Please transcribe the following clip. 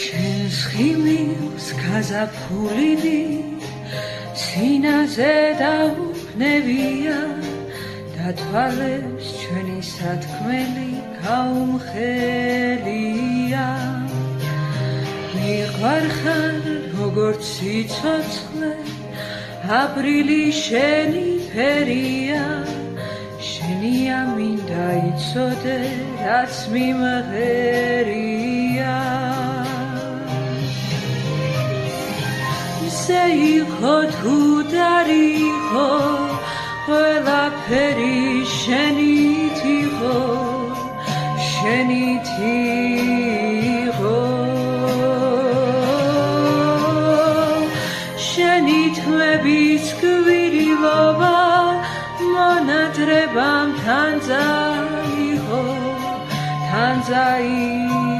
შენს ხიმილს გაზაფხულივი სინაზე დაუვნევია და თვალებს ჩვენი სათქმელი გაუმხელია მიყვარხარ როგორც სიცოცხლე აპრილი შენი ფერია შენია მინდა იცოდე რაც მიმღერია ისე იყო თუ დარიყო ყველაფერი შენით იყო შენით იყო შენით მების გვირილობა მონადრებამ თან წაიღო თან წაიღო